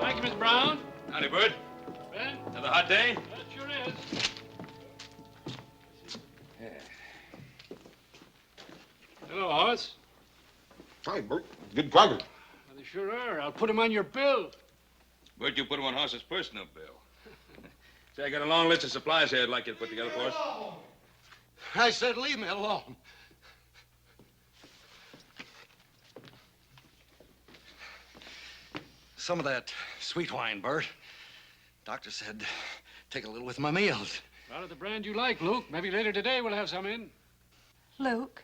Thank you, Miss Brown. Howdy, Bert. Ben? Another hot day? That sure is. Hello, Hoss. Hi, Bert. Good driver. Well, they sure are. I'll put him on your bill. Bert, you put him on Hoss's personal bill. Say, I got a long list of supplies here I'd like you to put together for us. I said leave me alone. Some of that sweet wine, Bert. Doctor said take a little with my meals. Out of the brand you like, Luke. Maybe later today we'll have some in. Luke?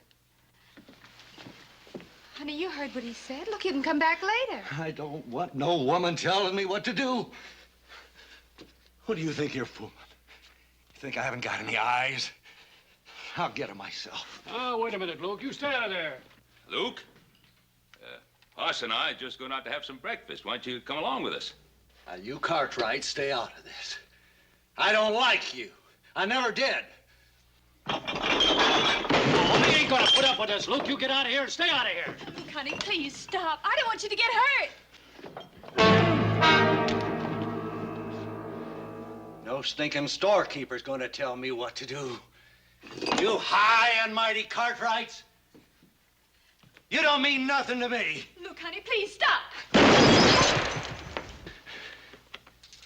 Honey, you heard what he said. Look, you can come back later. I don't want no woman telling me what to do. What do you think you're fooling? You think I haven't got any eyes? I'll get them myself. Oh, wait a minute, Luke. You stay out of there. Luke? Hoss and I are just going out to have some breakfast. Why don't you come along with us? Now, you Cartwright, stay out of this. I don't like you. I never did. Oh, they ain't gonna put up with this, Luke. You get out of here and stay out of here. Luke, honey, please stop. I don't want you to get hurt. No stinking storekeeper's gonna tell me what to do. You high and mighty Cartwrights. You don't mean nothing to me. Luke, honey, please stop.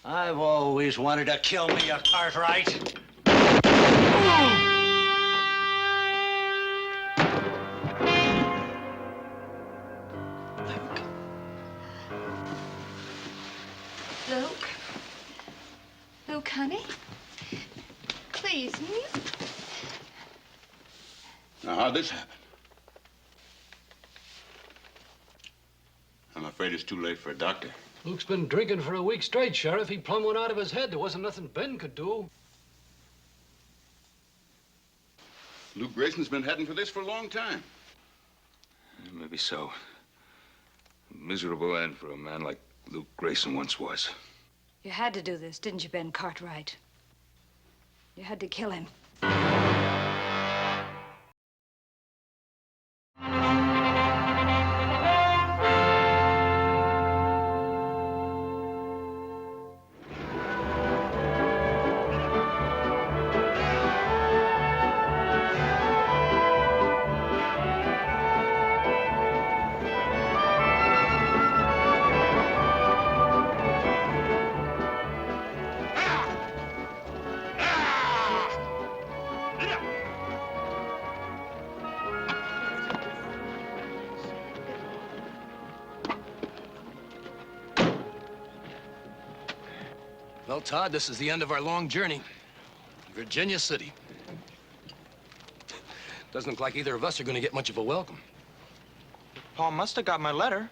I've always wanted to kill me a Cartwright. Luke? Luke, honey? Please, will you? Now, how'd this happen? I'm afraid it's too late for a doctor. Luke's been drinking for a week straight, Sheriff. He plumb went out of his head. There wasn't nothing Ben could do. Luke Grayson's been heading for this for a long time. Maybe so. A miserable end for a man like Luke Grayson once was. You had to do this, didn't you, Ben Cartwright? You had to kill him. Well, Todd, this is the end of our long journey. Virginia City. Doesn't look like either of us are going to get much of a welcome. Paul must have got my letter.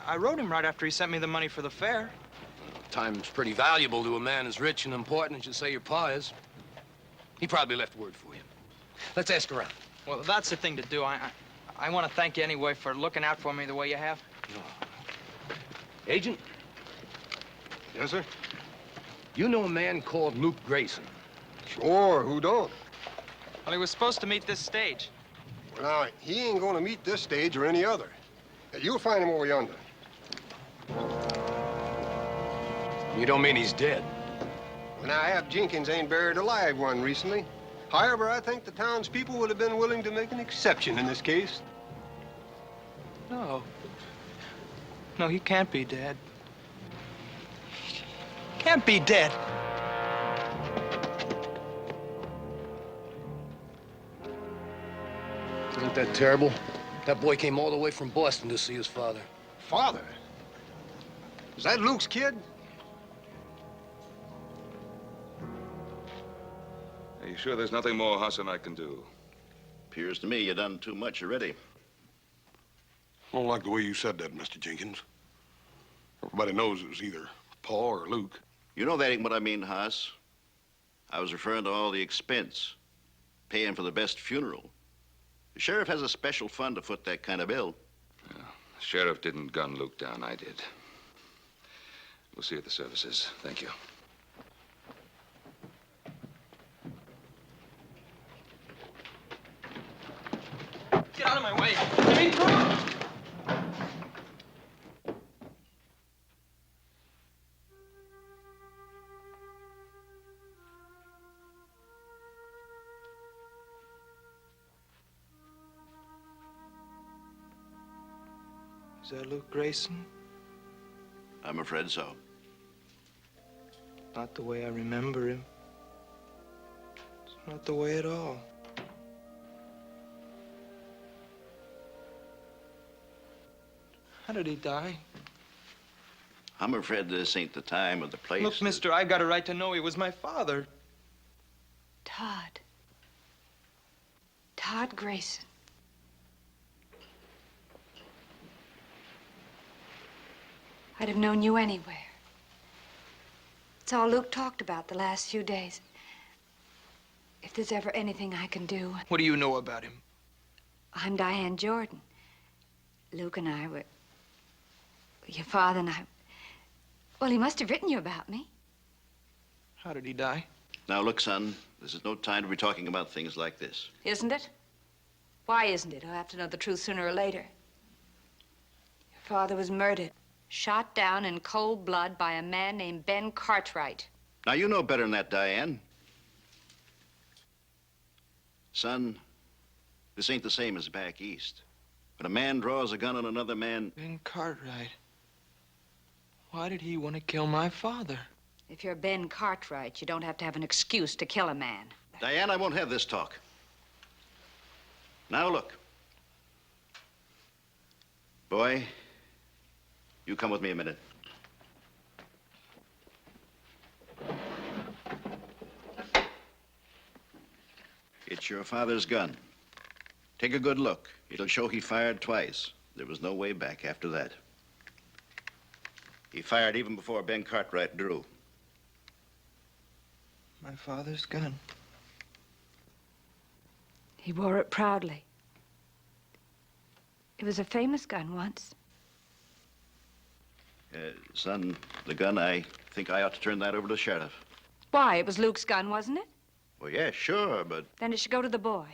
I wrote him right after he sent me the money for the fare. Time's pretty valuable to a man as rich and important as you say your pa is. He probably left word for you. Let's ask around. Well, that's the thing to do. I want to thank you anyway for looking out for me the way you have. Agent? Yes, sir? You know a man called Luke Grayson? Sure, who don't? Well, he was supposed to meet this stage. Well, now, he ain't gonna meet this stage or any other. You'll find him over yonder. You don't mean he's dead? Well, now, Ab Jenkins ain't buried a live one recently. However, I think the townspeople would have been willing to make an exception in this case. No. No, he can't be dead. Can't be dead. Ain't that terrible? That boy came all the way from Boston to see his father. Father? Is that Luke's kid? Are you sure there's nothing more Hoss and I can do? Appears to me you done too much already. I don't like the way you said that, Mr. Jenkins. Everybody knows it was either Paul or Luke. You know that ain't what I mean, Haas. I was referring to all the expense, paying for the best funeral. The sheriff has a special fund to foot that kind of bill. Yeah, the sheriff didn't gun Luke down, I did. We'll see you at the services. Thank you. Get out of my way. Let me through. Is that Luke Grayson? I'm afraid so. Not the way I remember him. It's not the way at all. How did he die? I'm afraid this ain't the time or the place. Look, mister, I got a right to know he was my father. Todd. Todd Grayson. I'd have known you anywhere. It's all Luke talked about the last few days. If there's ever anything I can do. What do you know about him? I'm Diane Jordan. Luke and I were... Your father and I... Well, he must have written you about me. How did he die? Now, look, son, this is no time to be talking about things like this. Isn't it? Why isn't it? I'll have to know the truth sooner or later. Your father was murdered. Shot down in cold blood by a man named Ben Cartwright. Now, you know better than that, Diane. Son, this ain't the same as back east. When a man draws a gun on another man... Ben Cartwright. Why did he want to kill my father? If you're Ben Cartwright, you don't have to have an excuse to kill a man. Diane, I won't have this talk. Now, look. Boy, you come with me a minute. It's your father's gun. Take a good look. It'll show he fired twice. There was no way back after that. He fired even before Ben Cartwright drew. My father's gun. He wore it proudly. It was a famous gun once. Son, the gun, I think I ought to turn that over to the sheriff. Why? It was Luke's gun, wasn't it? Well, yeah, sure, but... Then it should go to the boy.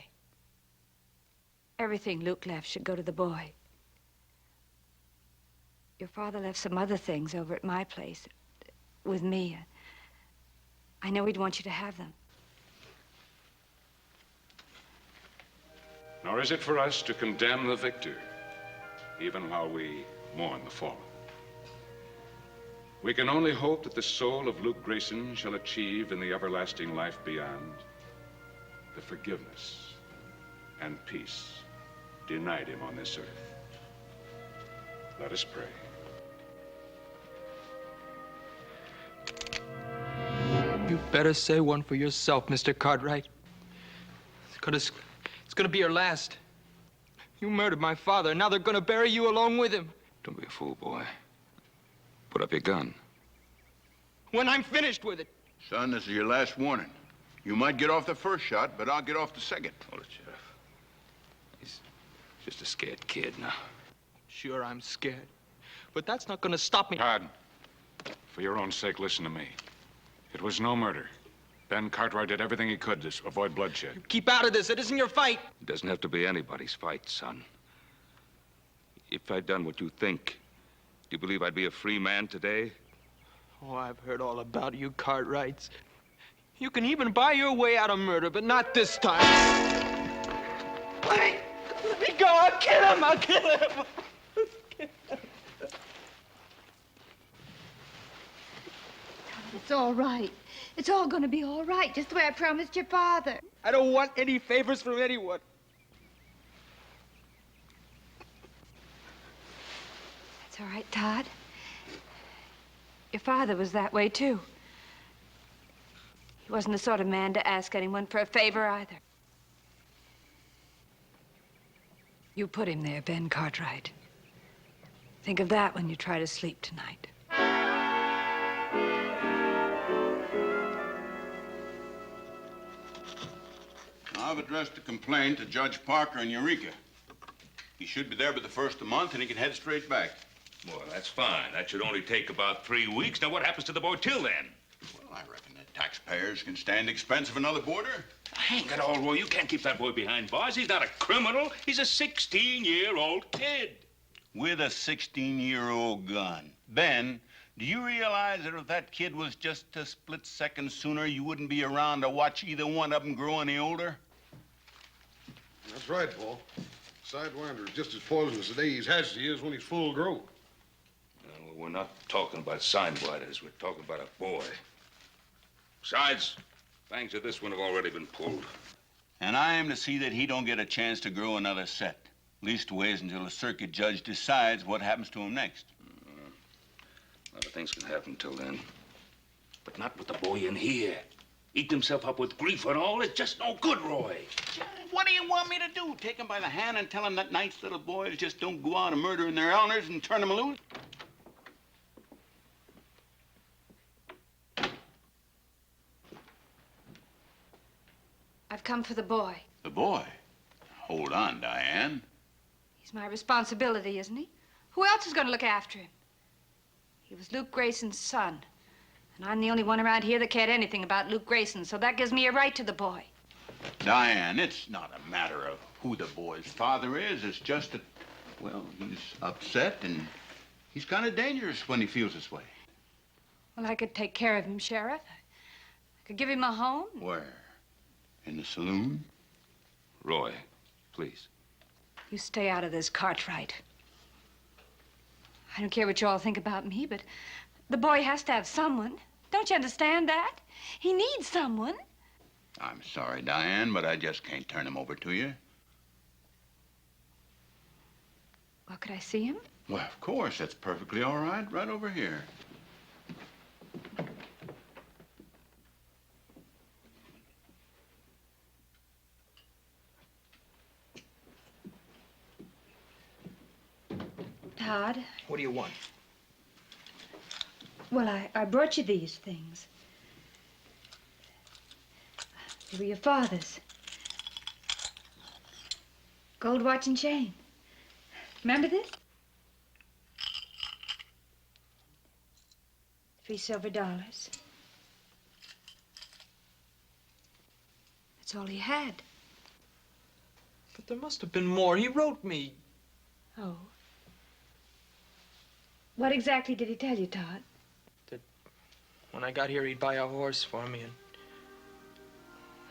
Everything Luke left should go to the boy. Your father left some other things over at my place with me. I know he'd want you to have them. Nor is it for us to condemn the victor, even while we mourn the fallen. We can only hope that the soul of Luke Grayson shall achieve in the everlasting life beyond the forgiveness and peace denied him on this earth. Let us pray. You better say one for yourself, Mr. Cartwright. It's gonna be your last. You murdered my father, and now they're gonna bury you along with him. Don't be a fool, boy. Put up your gun. When I'm finished with it. Son, this is your last warning. You might get off the first shot, but I'll get off the second. Hold it, Sheriff. He's just a scared kid now. Sure, I'm scared. But that's not gonna stop me. Todd, for your own sake, listen to me. It was no murder. Ben Cartwright did everything he could to avoid bloodshed. You keep out of this. It isn't your fight. It doesn't have to be anybody's fight, son. If I'd done what you think, do you believe I'd be a free man today? Oh, I've heard all about you, Cartwrights. You can even buy your way out of murder, but not this time. Let me go. I'll kill him. I'll kill him. It's all right. It's all gonna be all right, just the way I promised your father. I don't want any favors from anyone. It's all right, Todd. Your father was that way, too. He wasn't the sort of man to ask anyone for a favor, either. You put him there, Ben Cartwright. Think of that when you try to sleep tonight. I've addressed the complaint to Judge Parker in Eureka. He should be there by the first of the month, and he can head straight back. Well, that's fine. That should only take about 3 weeks. Now, what happens to the boy till then? Well, I reckon the taxpayers can stand the expense of another boarder. Hang it all, Roy. You can't keep that boy behind bars. He's not a criminal. He's a 16-year-old kid. With a 16-year-old gun. Ben, do you realize that if that kid was just a split second sooner, you wouldn't be around to watch either one of them grow any older? That's right, Paul. Sidewinder is just as poisonous today he's hatched he is when he's full grown. Well, we're not talking about sidewinders. We're talking about a boy. Besides, fangs of this one have already been pulled. And I am to see that he don't get a chance to grow another set. Leastways until the circuit judge decides what happens to him next. A lot of things can happen till then. But not with the boy in here. Eating himself up with grief and all. It's just no good, Roy. What do you want me to do? Take him by the hand and tell him that nice little boys just don't go out and murdering their elders and turn them loose? I've come for the boy. The boy? Hold on, Diane. He's my responsibility, isn't he? Who else is going to look after him? He was Luke Grayson's son. And I'm the only one around here that cared anything about Luke Grayson, so that gives me a right to the boy. Diane, it's not a matter of who the boy's father is. It's just that, well, he's upset and he's kind of dangerous when he feels this way. Well, I could take care of him, Sheriff. I could give him a home. Where? In the saloon? Roy, please. You stay out of this, Cartwright. I don't care what you all think about me, but the boy has to have someone. Don't you understand that? He needs someone. I'm sorry, Diane, but I just can't turn him over to you. Well, could I see him? Well, of course. That's perfectly all right. Right over here. Todd? What do you want? Well, I brought you these things. They were your father's. Gold watch and chain. Remember this? $3 silver. That's all he had. But there must have been more. He wrote me. Oh. What exactly did he tell you, Todd? That when I got here, he'd buy a horse for me,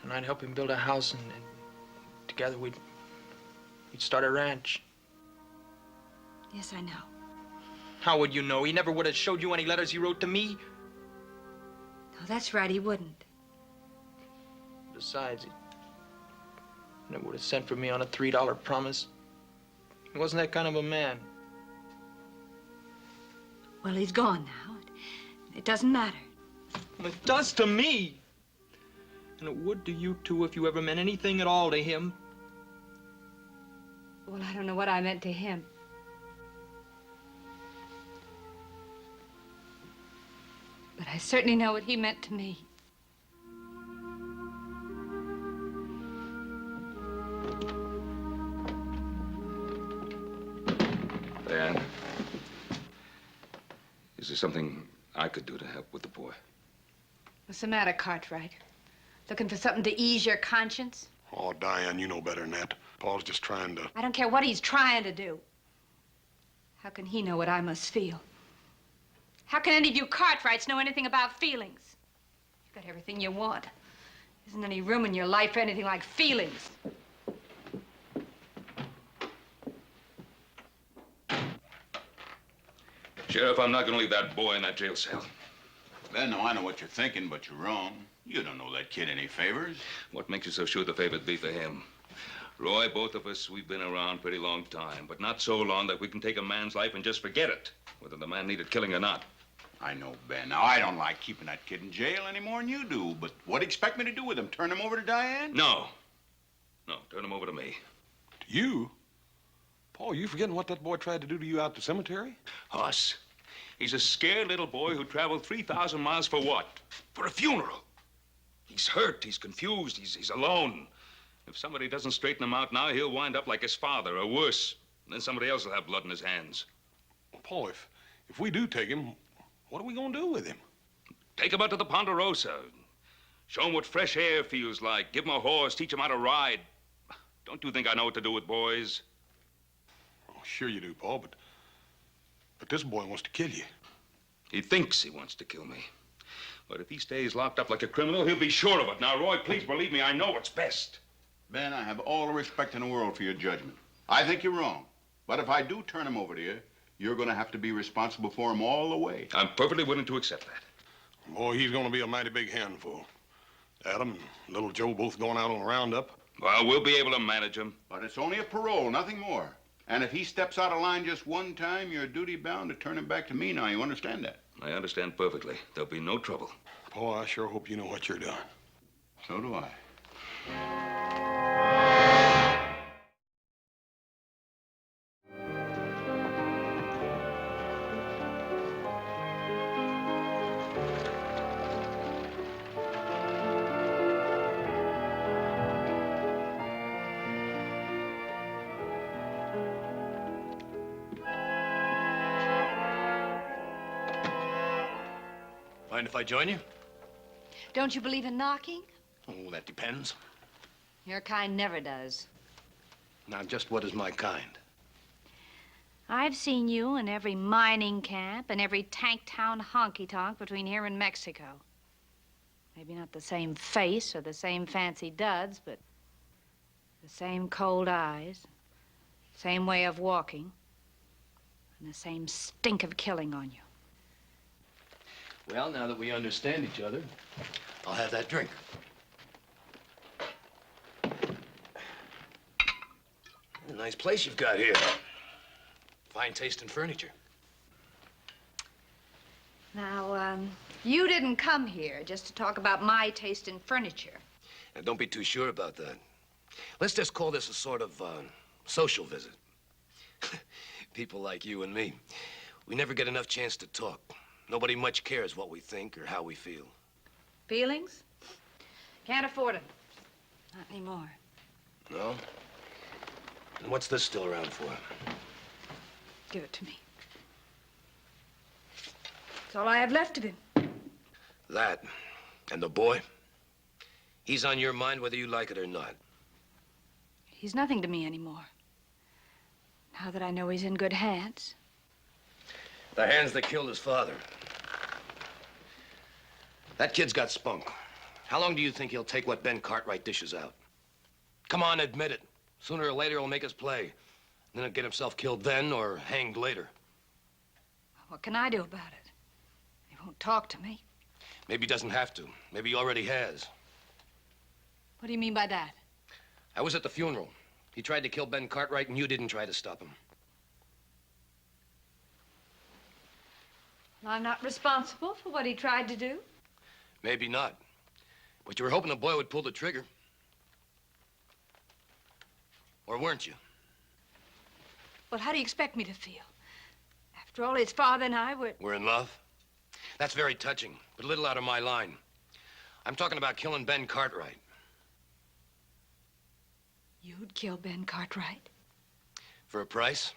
and I'd help him build a house, and together we'd start a ranch. Yes, I know. How would you know? He never would have showed you any letters he wrote to me. No, that's right, he wouldn't. Besides, he never would have sent for me on a $3 promise. He wasn't that kind of a man. Well, he's gone now. It doesn't matter. Well, it does to me. And it would to you, too, if you ever meant anything at all to him. Well, I don't know what I meant to him. But I certainly know what he meant to me. Diane, is there something I could do to help with the boy? What's the matter, Cartwright? Looking for something to ease your conscience? Oh, Diane, you know better than that. Paul's just trying to... I don't care what he's trying to do. How can he know what I must feel? How can any of you Cartwrights know anything about feelings? You've got everything you want. Isn't any room in your life for anything like feelings? Sheriff, I'm not going to leave that boy in that jail cell. Ben, now I know what you're thinking, but you're wrong. You don't know that kid any favors. What makes you so sure the favor'd be for him? Roy, both of us, we've been around a pretty long time, but not so long that we can take a man's life and just forget it, whether the man needed killing or not. I know, Ben. Now, I don't like keeping that kid in jail any more than you do, but what do you expect me to do with him? Turn him over to Diane? No. No, turn him over to me. To you? Paul, you forgetting what that boy tried to do to you out at the cemetery? Us? He's a scared little boy who traveled 3,000 miles for what? For a funeral. He's hurt, he's confused, he's alone. If somebody doesn't straighten him out now, he'll wind up like his father, or worse. And then somebody else will have blood in his hands. Paul, if we do take him, what are we gonna do with him? Take him out to the Ponderosa. Show him what fresh air feels like. Give him a horse, teach him how to ride. Don't you think I know what to do with boys? Oh, sure you do, Paul, but this boy wants to kill you. He thinks he wants to kill me. But if he stays locked up like a criminal, he'll be sure of it. Now, Roy, please believe me, I know what's best. Ben, I have all the respect in the world for your judgment. I think you're wrong. But if I do turn him over to you, you're going to have to be responsible for him all the way. I'm perfectly willing to accept that. Boy, he's gonna be a mighty big handful. Adam and little Joe both going out on a roundup. Well, we'll be able to manage him. But it's only a parole, nothing more. And if he steps out of line just one time, you're duty-bound to turn him back to me now. You understand that? I understand perfectly. There'll be no trouble. Paul, I sure hope you know what you're doing. So do I. Mind if I join you? Don't you believe in knocking? Oh, that depends. Your kind never does. Now, just what is my kind? I've seen you in every mining camp and every tank town honky-tonk between here and Mexico. Maybe not the same face or the same fancy duds, but the same cold eyes, same way of walking, and the same stink of killing on you. Well, now that we understand each other, I'll have that drink. A nice place you've got here. Fine taste in furniture. Now, you didn't come here just to talk about my taste in furniture. Now, don't be too sure about that. Let's just call this a sort of social visit. People like you and me, we never get enough chance to talk. Nobody much cares what we think or how we feel. Feelings? Can't afford them. Not anymore. No? And what's this still around for? Give it to me. It's all I have left of him. That and the boy, he's on your mind whether you like it or not. He's nothing to me anymore. Now that I know he's in good hands. The hands that killed his father. That kid's got spunk. How long do you think he'll take what Ben Cartwright dishes out? Come on, admit it. Sooner or later, he'll make us play. Then he'll get himself killed then or hanged later. What can I do about it? He won't talk to me. Maybe he doesn't have to. Maybe he already has. What do you mean by that? I was at the funeral. He tried to kill Ben Cartwright, and you didn't try to stop him. I'm not responsible for what he tried to do. Maybe not. But you were hoping the boy would pull the trigger. Or weren't you? Well, how do you expect me to feel? After all, his father and I were... We're in love? That's very touching, but a little out of my line. I'm talking about killing Ben Cartwright. You'd kill Ben Cartwright? For a price?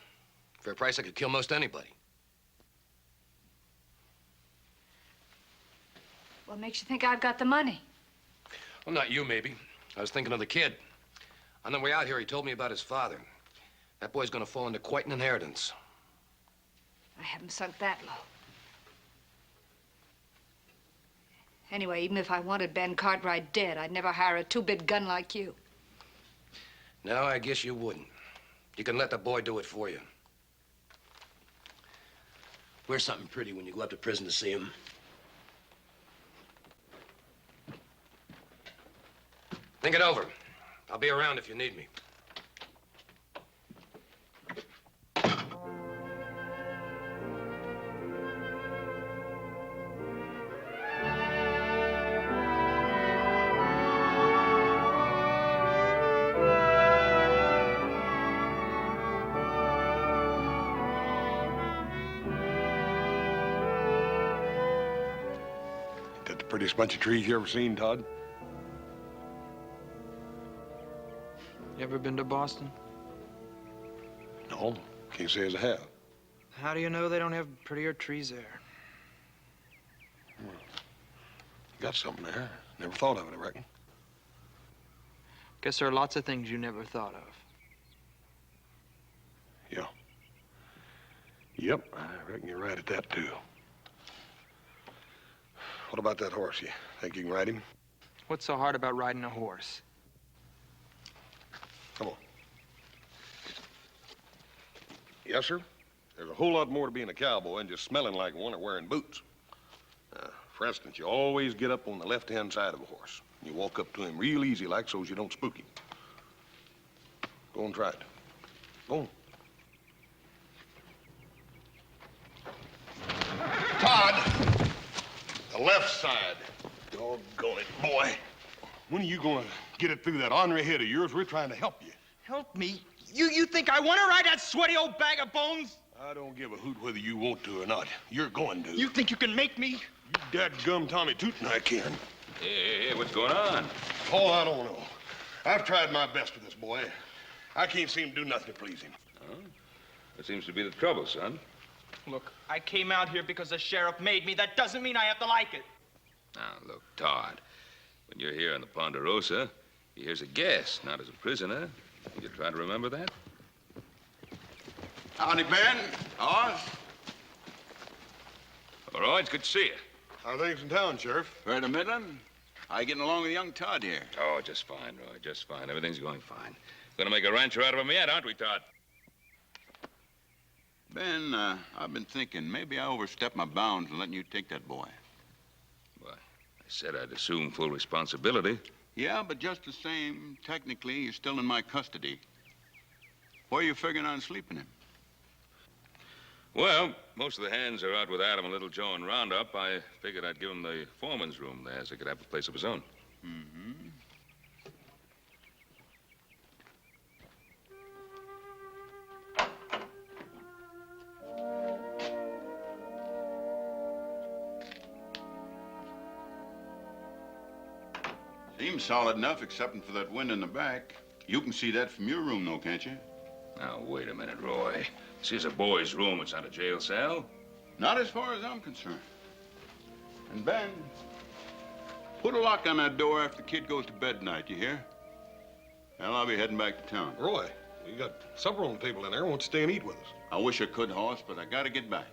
For a price I could kill most anybody. What makes you think I've got the money? Well, not you, maybe. I was thinking of the kid. On the way out here, he told me about his father. That boy's gonna fall into quite an inheritance. I haven't sunk that low. Anyway, even if I wanted Ben Cartwright dead, I'd never hire a two-bit gun like you. No, I guess you wouldn't. You can let the boy do it for you. Wear something pretty when you go up to prison to see him. Think it over. I'll be around if you need me. That the prettiest bunch of trees you ever seen, Todd? You ever been to Boston? No, can't say as I have. How do you know they don't have prettier trees there? You got something there. Never thought of it, I reckon. Guess there are lots of things you never thought of. Yeah. Yep, I reckon you're right at that, too. What about that horse? You think you can ride him? What's so hard about riding a horse? Come on. Yes, sir? There's a whole lot more to being a cowboy than just smelling like one or wearing boots. For instance, you always get up on the left-hand side of a horse. You walk up to him real easy like so as you don't spook him. Go and try it. Go on. Todd! The left side. Doggone it, boy. When are you gonna get it through that ornery head of yours? We're trying to help you. Help me? You think I want to ride that sweaty old bag of bones? I don't give a hoot whether you want to or not. You're going to. You think you can make me? You dadgum Tommy Tootin' I can. Hey, what's going on? Oh, I don't know. I've tried my best with this boy. I can't seem to do nothing to please him. Oh? What seems to be the trouble, son? Look, I came out here because the sheriff made me. That doesn't mean I have to like it. Now, look, Todd, when you're here in the Ponderosa, you're here as a guest, not as a prisoner. You try to remember that? Howdy, Ben. Oz. All right, it's good to see you. How are things in town, Sheriff? Right a Midland. How you getting along with young Todd here? Oh, just fine, Roy, just fine. Everything's going fine. Gonna make a rancher out of him yet, aren't we, Todd? Ben, I've been thinking maybe I overstepped my bounds in letting you take that boy. Why, I said I'd assume full responsibility. Yeah, but just the same, technically, you're still in my custody. Where are you figuring on sleeping him? Well, most of the hands are out with Adam and Little Joe and Roundup. I figured I'd give him the foreman's room there so he could have a place of his own. Mm-hmm. Seems solid enough, excepting for that wind in the back. You can see that from your room, though, can't you? Now, wait a minute, Roy. This is a boy's room. It's not a jail cell. Not as far as I'm concerned. And Ben, put a lock on that door after the kid goes to bed tonight, you hear? Well, I'll be heading back to town. Roy, we got supper on the table in there. Won't you stay and eat with us? I wish I could, Hoss, but I gotta get back.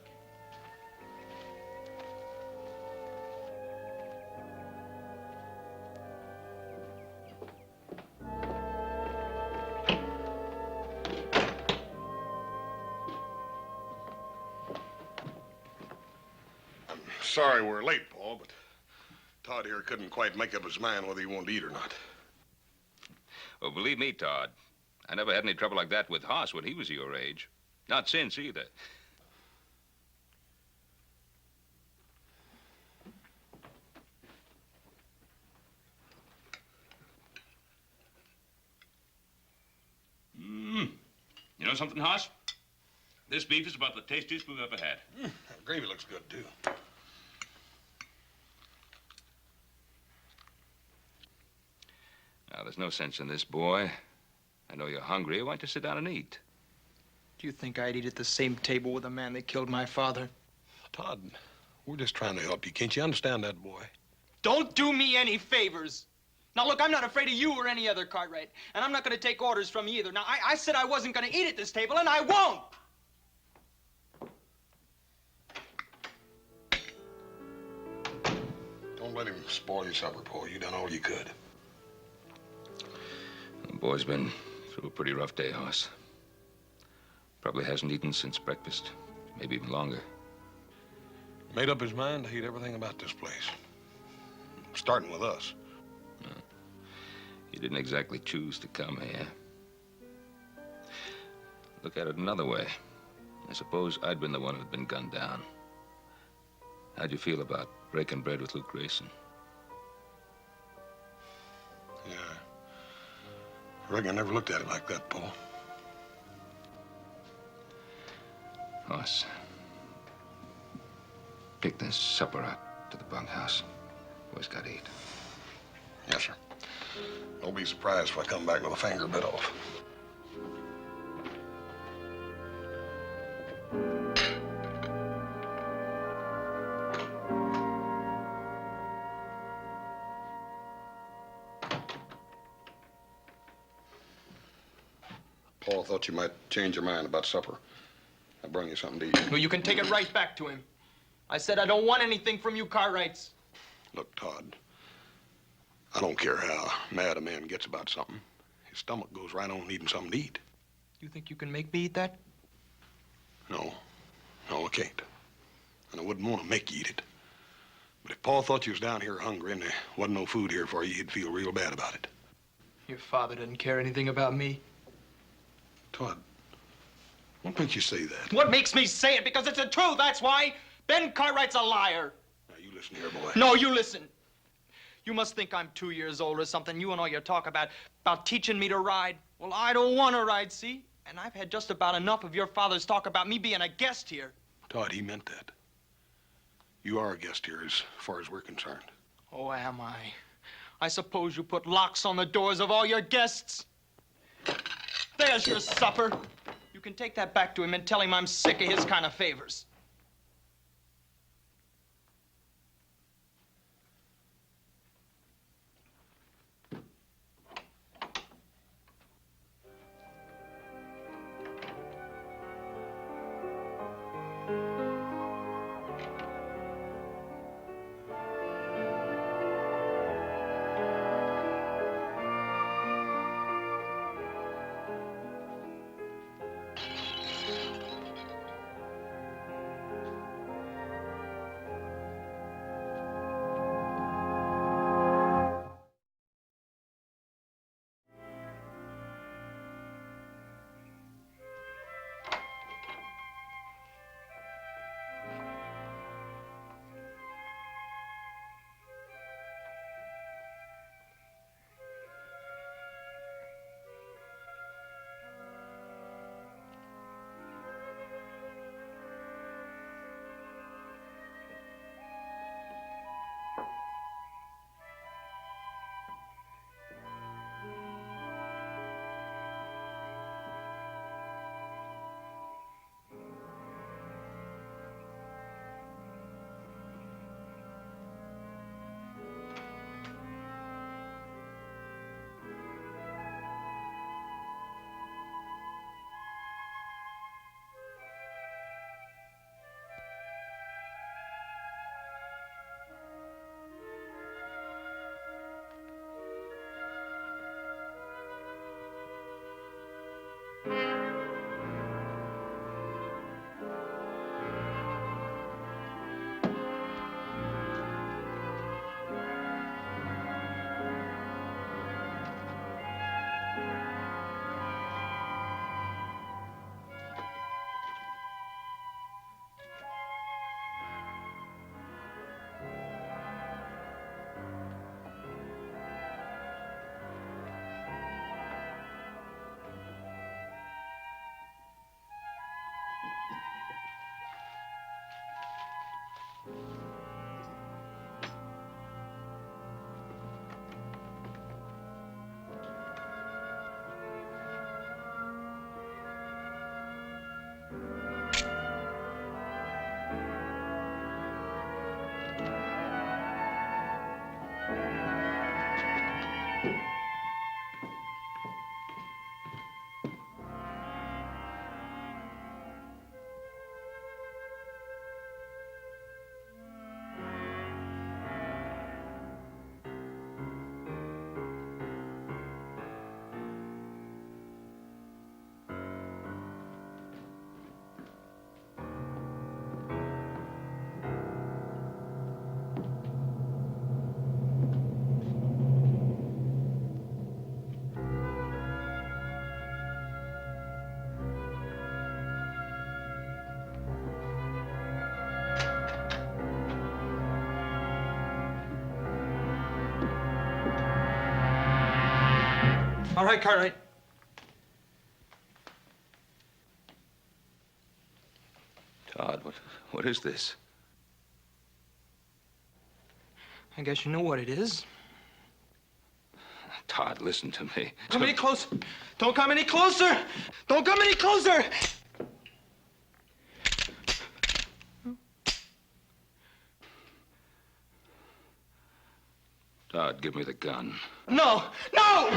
Sorry we're late, Paul, but Todd here couldn't quite make up his mind whether he wanted to eat or not. Well, believe me, Todd, I never had any trouble like that with Hoss when he was your age. Not since, either. You know something, Hoss? This beef is about the tastiest we've ever had. The gravy looks good, too. Now, there's no sense in this, boy. I know you're hungry. Why don't you sit down and eat? Do you think I'd eat at the same table with a man that killed my father? Todd, we're just trying to help you. Can't you understand that, boy? Don't do me any favors. Now, look, I'm not afraid of you or any other Cartwright, and I'm not going to take orders from you either. Now, I said I wasn't going to eat at this table, and I won't. Don't let him spoil your supper, Paul. You done all you could. The boy's been through a pretty rough day, Hoss. Probably hasn't eaten since breakfast, maybe even longer. Made up his mind to hate everything about this place. Starting with us. He didn't exactly choose to come here. Look at it another way. I suppose I'd been the one who'd been gunned down. How'd you feel about breaking bread with Luke Grayson? Yeah. I reckon I never looked at it like that, Paul. Hoss, pick this supper out to the bunkhouse. Boys got to eat. Yes, sir. Don't be surprised if I come back with a finger bit off. Paul thought you might change your mind about supper. I brought you something to eat. Well, you can take it right back to him. I said I don't want anything from you Cartwrights. Look, Todd, I don't care how mad a man gets about something. His stomach goes right on needing something to eat. You think you can make me eat that? No, I can't. And I wouldn't want to make you eat it. But if Paul thought you was down here hungry and there wasn't no food here for you, he'd feel real bad about it. Your father doesn't care anything about me. Todd, what makes you say that? What makes me say it? Because it's the truth, that's why. Ben Cartwright's a liar. Now, you listen here, boy. No, you listen. You must think I'm 2 years old or something. You and all your talk about teaching me to ride. Well, I don't want to ride, see? And I've had just about enough of your father's talk about me being a guest here. Todd, he meant that. You are a guest here as far as we're concerned. Oh, am I? I suppose you put locks on the doors of all your guests. There's your supper. You can take that back to him and tell him I'm sick of his kind of favors. All right, Cartwright. Todd, what is this? I guess you know what it is. Todd, listen to me. Come any closer. Don't come any closer. Don't come any closer. Todd, give me the gun. No! No!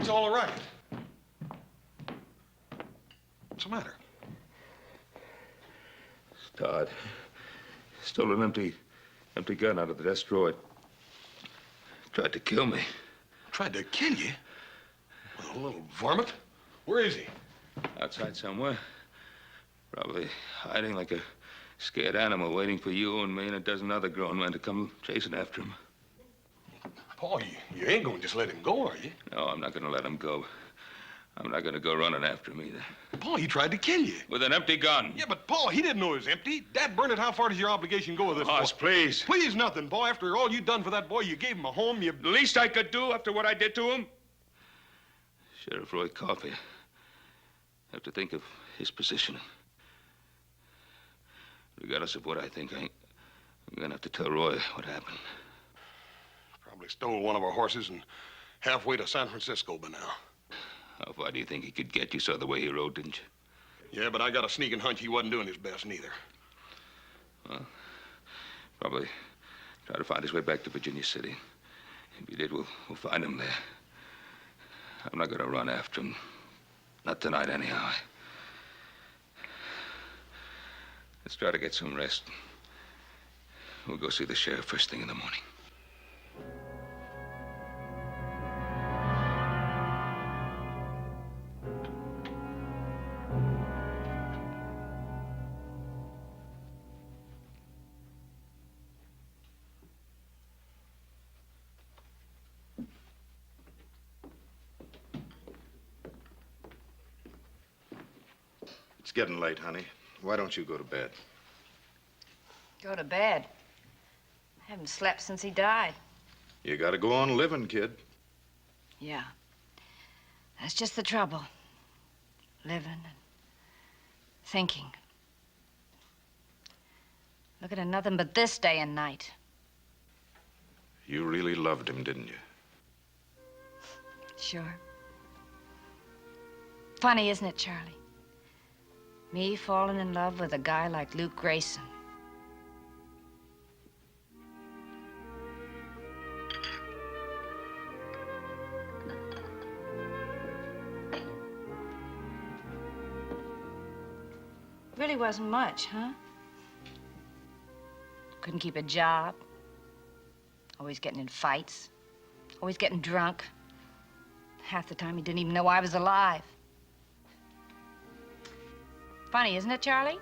Everything's all right. What's the matter? Todd. Stole an empty gun out of the desk drawer. Tried to kill me. Tried to kill you? Well, a little varmint. Where is he? Outside somewhere. Probably hiding like a scared animal, waiting for you and me and a dozen other grown men to come chasing after him. Paul, you ain't gonna just let him go, are you? No, I'm not gonna let him go. I'm not gonna go running after him either. Paul, he tried to kill you. With an empty gun. Yeah, but Paul, he didn't know it was empty. Dad Bernard, how far does your obligation go with this Hoss, boy? please. Please nothing, boy. After all you done for that boy, you gave him a home, you... The least I could do after what I did to him? Sheriff Roy Coffey. Have to think of his position. Regardless of what I think, I'm gonna have to tell Roy what happened. Probably stole one of our horses and halfway to San Francisco by now. How far do you think he could get? You saw the way he rode, didn't you? Yeah, but I got a sneaking hunch he wasn't doing his best neither. Well, probably try to find his way back to Virginia City. If he did, we'll find him there. I'm not gonna run after him. Not tonight, anyhow. Let's try to get some rest. We'll go see the sheriff first thing in the morning. It's getting late, honey. Why don't you go to bed? Go to bed. I haven't slept since he died. You gotta go on living, kid. Yeah. That's just the trouble. Living and thinking. Looking at nothing but this day and night. You really loved him, didn't you? Sure. Funny, isn't it, Charlie? Me falling in love with a guy like Luke Grayson. Really wasn't much, huh? Couldn't keep a job. Always getting in fights. Always getting drunk. Half the time he didn't even know I was alive. Funny, isn't it, Charlie?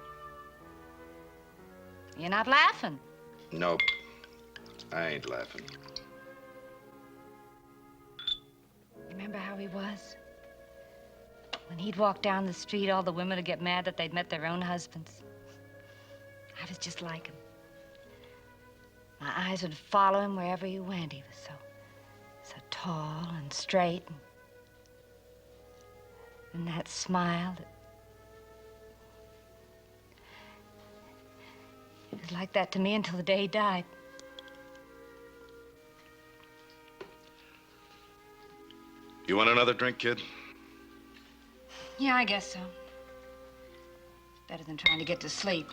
You're not laughing. Nope. I ain't laughing. Remember how he was? When he'd walk down the street, all the women would get mad that they'd met their own husbands. I was just like him. My eyes would follow him wherever he went. He was so tall and straight. And that smile that... It was like that to me until the day he died. You want another drink, kid? Yeah, I guess so. Better than trying to get to sleep.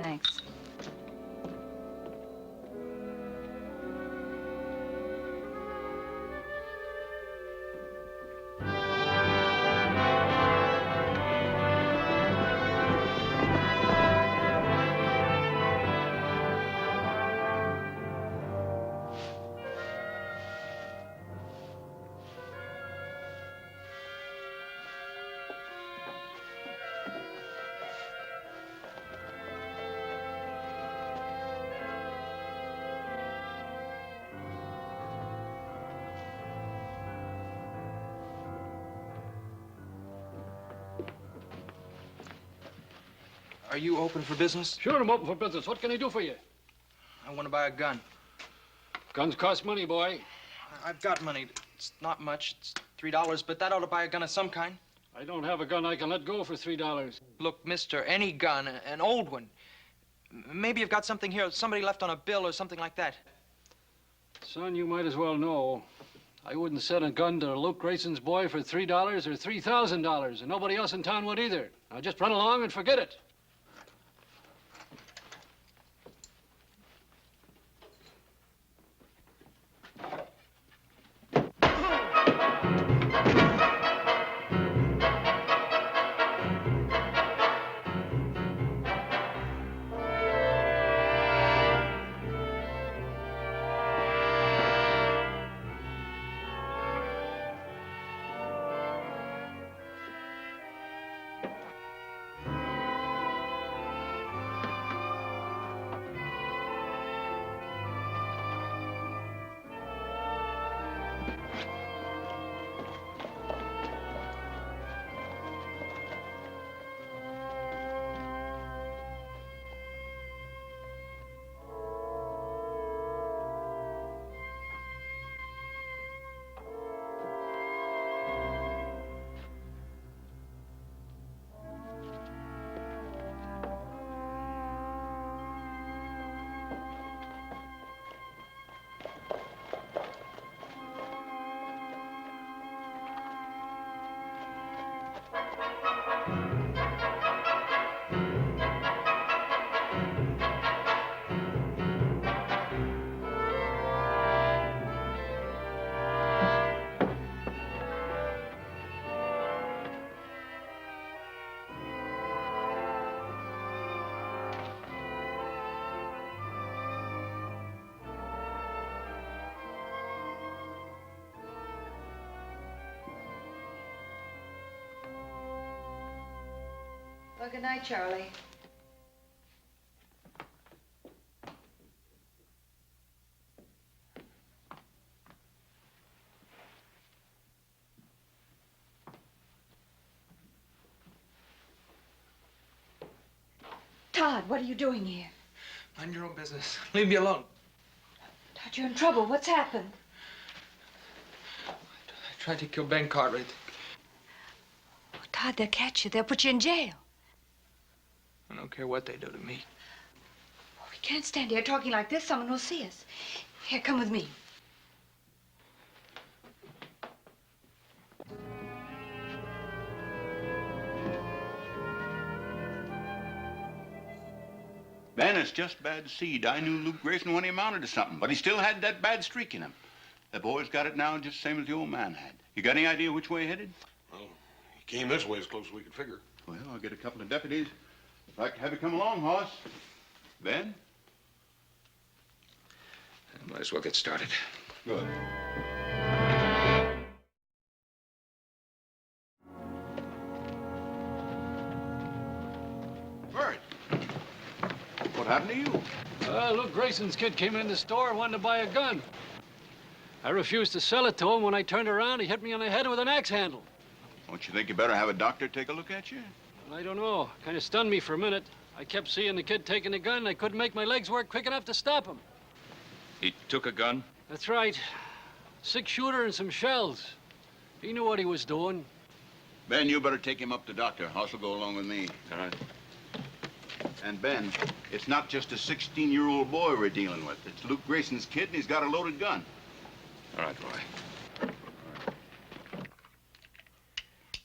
Thanks. Are you open for business? Sure, I'm open for business. What can I do for you? I want to buy a gun. Guns cost money, boy. I've got money. It's not much. It's $3, but that ought to buy a gun of some kind. I don't have a gun I can let go for $3. Look, mister, any gun, an old one. Maybe you've got something here somebody left on a bill or something like that. Son, you might as well know. I wouldn't sell a gun to Luke Grayson's boy for $3 or $3,000, and nobody else in town would either. Now just run along and forget it. Well, good night, Charlie. Todd, what are you doing here? Mind your own business. Leave me alone. Todd, you're in trouble. What's happened? I tried to kill Ben Cartwright. Oh, Todd, they'll catch you. They'll put you in jail. I don't care what they do to me. Oh, we can't stand here talking like this. Someone will see us. Here, come with me. Ben, it's just bad seed. I knew Luke Grayson when he amounted to something, but he still had that bad streak in him. The boy's got it now just the same as the old man had. You got any idea which way he headed? Well, he came this way as close as we could figure. Well, I'll get a couple of deputies. I'd like to have you come along, Hoss. Ben? I might as well get started. Good. Bert, what happened to you? Luke Grayson's kid came in the store and wanted to buy a gun. I refused to sell it to him. When I turned around, he hit me on the head with an axe handle. Don't you think you better have a doctor take a look at you? Well, I don't know. Kind of stunned me for a minute. I kept seeing the kid taking the gun, and I couldn't make my legs work quick enough to stop him. He took a gun? That's right. 6-shooter and some shells. He knew what he was doing. Ben, you better take him up to the doctor. Hoss will go along with me. All right. And Ben, it's not just a 16-year-old boy we're dealing with. It's Luke Grayson's kid, and he's got a loaded gun. All right, Roy.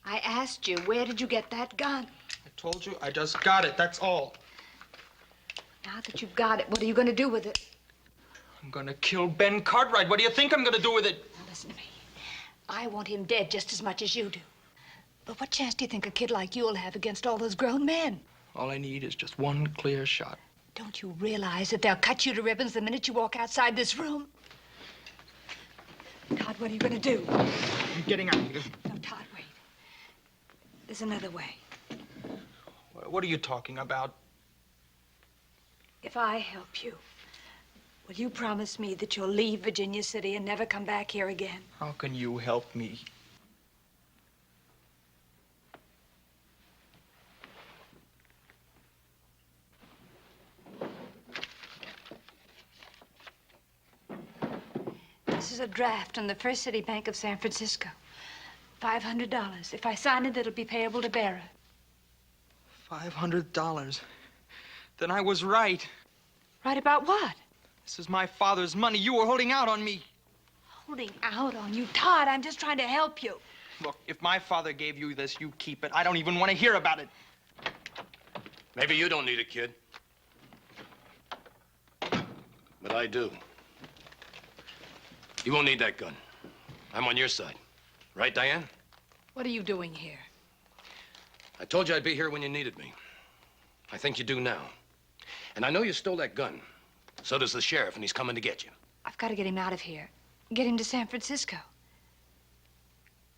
I asked you, where did you get that gun? I told you, I just got it, that's all. Now that you've got it, what are you going to do with it? I'm gonna kill Ben Cartwright. What do you think I'm gonna do with it? Now, listen to me. I want him dead just as much as you do. But what chance do you think a kid like you'll have against all those grown men? All I need is just one clear shot. Don't you realize that they'll cut you to ribbons the minute you walk outside this room? Todd, what are you going to do? I'm getting out of here. No, Todd, wait. There's another way. What are you talking about? If I help you, will you promise me that you'll leave Virginia City and never come back here again? How can you help me? This is a draft on the First City Bank of San Francisco. $500. If I sign it, it'll be payable to bearer. $500. Then I was right. Right about what? This is my father's money. You were holding out on me. Holding out on you? Todd, I'm just trying to help you. Look, if my father gave you this, you keep it. I don't even want to hear about it. Maybe you don't need it, kid. But I do. You won't need that gun. I'm on your side. Right, Diane? What are you doing here? I told you I'd be here when you needed me. I think you do now. And I know you stole that gun. So does the sheriff, and he's coming to get you. I've got to get him out of here. Get him to San Francisco.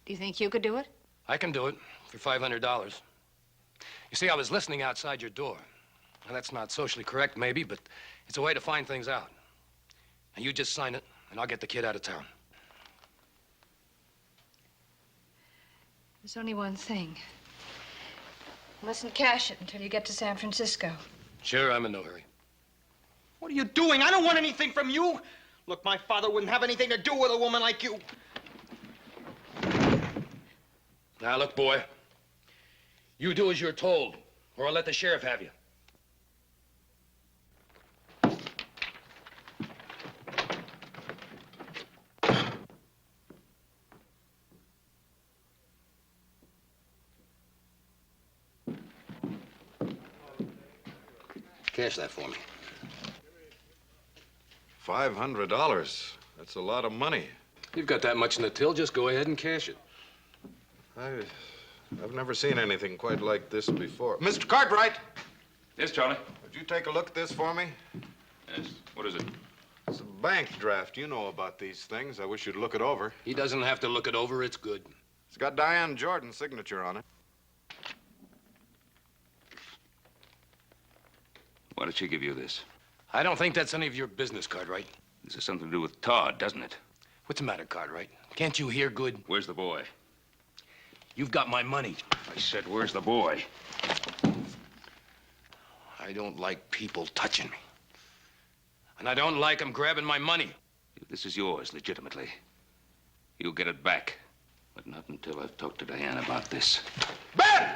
Do you think you could do it? I can do it for $500. You see, I was listening outside your door. Now, that's not socially correct, maybe, but it's a way to find things out. Now, you just sign it, and I'll get the kid out of town. There's only one thing. You mustn't cash it until you get to San Francisco. Sure, I'm in no hurry. What are you doing? I don't want anything from you. Look, my father wouldn't have anything to do with a woman like you. Now, look, boy. You do as you're told, or I'll let the sheriff have you. Cash that for me. $500. That's a lot of money. You've got that much in the till, just go ahead and cash it. I've never seen anything quite like this before. Mr. Cartwright! Yes, Charlie? Would you take a look at this for me? Yes. What is it? It's a bank draft. You know about these things. I wish you'd look it over. He doesn't have to look it over. It's good. It's got Diane Jordan's signature on it. Why did she give you this? I don't think that's any of your business, Cartwright. This has something to do with Todd, doesn't it? What's the matter, Cartwright? Can't you hear good? Where's the boy? You've got my money. I said, where's the boy? I don't like people touching me. And I don't like them grabbing my money. This is yours, legitimately. You'll get it back. But not until I've talked to Diane about this. Ben!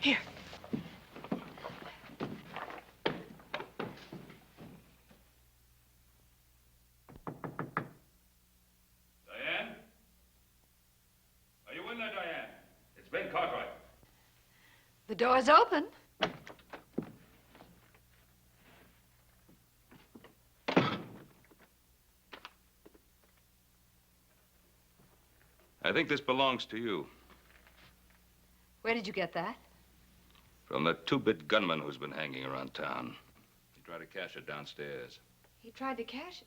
Here. Diane? Are you in there, Diane? It's Ben Cartwright. The door's open. I think this belongs to you. Where did you get that? From the two-bit gunman who's been hanging around town. He tried to cash it downstairs. He tried to cash it.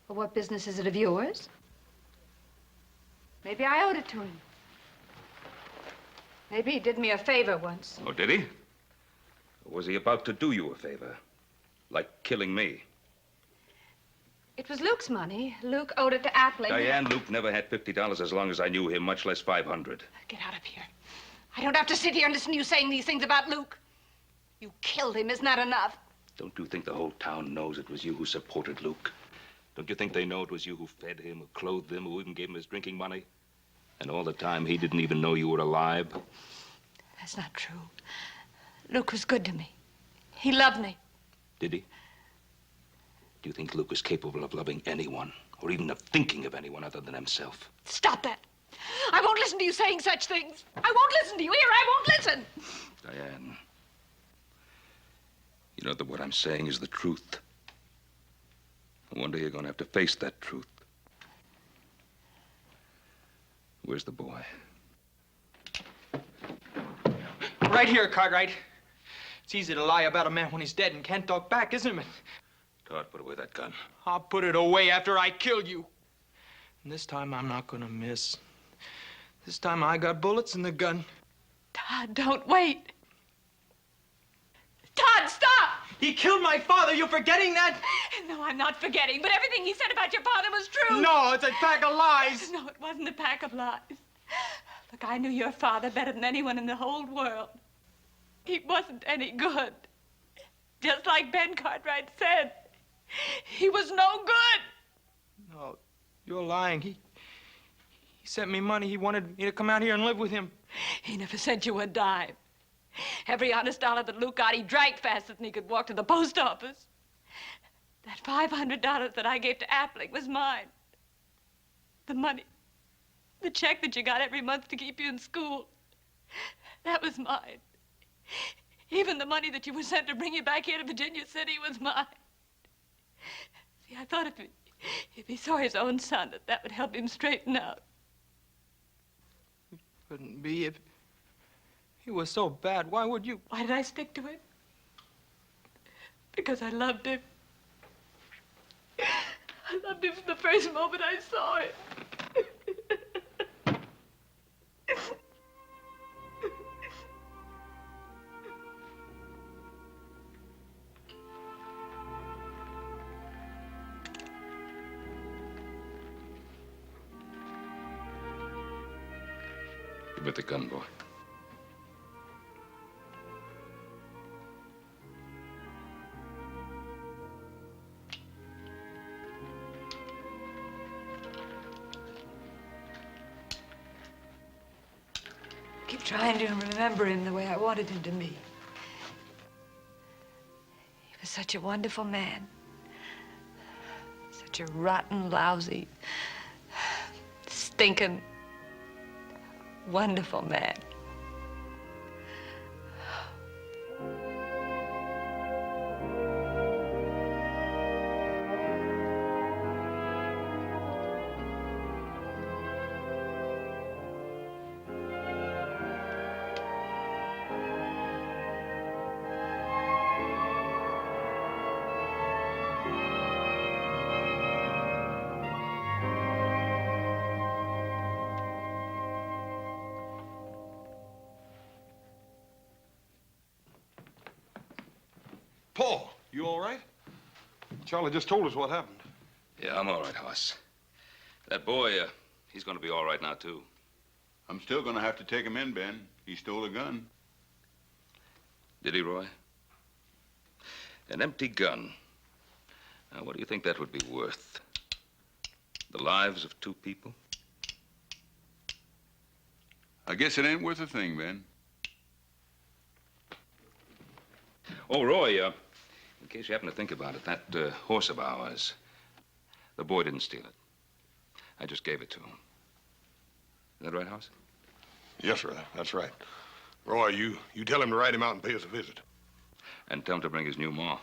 Well, what business is it of yours? Maybe I owed it to him. Maybe he did me a favor once. Oh, did he? Or was he about to do you a favor? Like killing me? It was Luke's money. Luke owed it to Appling. Diane, Luke never had $50 as long as I knew him, much less 500. Get out of here. I don't have to sit here and listen to you saying these things about Luke. You killed him. Isn't that enough? Don't you think the whole town knows it was you who supported Luke? Don't you think they know it was you who fed him, who clothed him, who even gave him his drinking money? And all the time, he didn't even know you were alive? That's not true. Luke was good to me. He loved me. Did he? Do you think Luke is capable of loving anyone, or even of thinking of anyone other than himself? Stop that. I won't listen to you saying such things. I won't listen to you. Here, I won't listen. Diane, you know that what I'm saying is the truth. One day you're going to have to face that truth. Where's the boy? Right here, Cartwright. It's easy to lie about a man when he's dead and can't talk back, isn't it? Todd, put away that gun. I'll put it away after I kill you. And this time I'm not gonna miss. This time I got bullets in the gun. Todd, don't wait. Todd, stop! He killed my father. You're forgetting that? No, I'm not forgetting, but everything he said about your father was true. No, it's a pack of lies. No, it wasn't a pack of lies. Look, I knew your father better than anyone in the whole world. He wasn't any good. Just like Ben Cartwright said. He was no good. No, you're lying. He sent me money. He wanted me to come out here and live with him. He never sent you a dime. Every honest dollar that Luke got, he dragged faster than he could walk to the post office. That $500 that I gave to Appling was mine. The money, the check that you got every month to keep you in school, that was mine. Even the money that you were sent to bring you back here to Virginia City was mine. See, I thought if he saw his own son, that would help him straighten out. It couldn't be if he was so bad. Why would you? Why did I stick to him? Because I loved him. I loved him from the first moment I saw him. Give me the gun, boy. Keep trying to remember him the way I wanted him to be. He was such a wonderful man. Such a rotten, lousy, stinking, wonderful man. Paul, you all right? Charlie just told us what happened. Yeah, I'm all right, Hoss. That boy, he's gonna be all right now, too. I'm still gonna have to take him in, Ben. He stole a gun. Did he, Roy? An empty gun. Now, what do you think that would be worth? The lives of 2 people? I guess it ain't worth a thing, Ben. Oh, Roy, in case you happen to think about it, that horse of ours, the boy didn't steal it. I just gave it to him. Is that right, Hoss? Yes, sir, that's right. Roy, you tell him to ride him out and pay us a visit. And tell him to bring his new ma.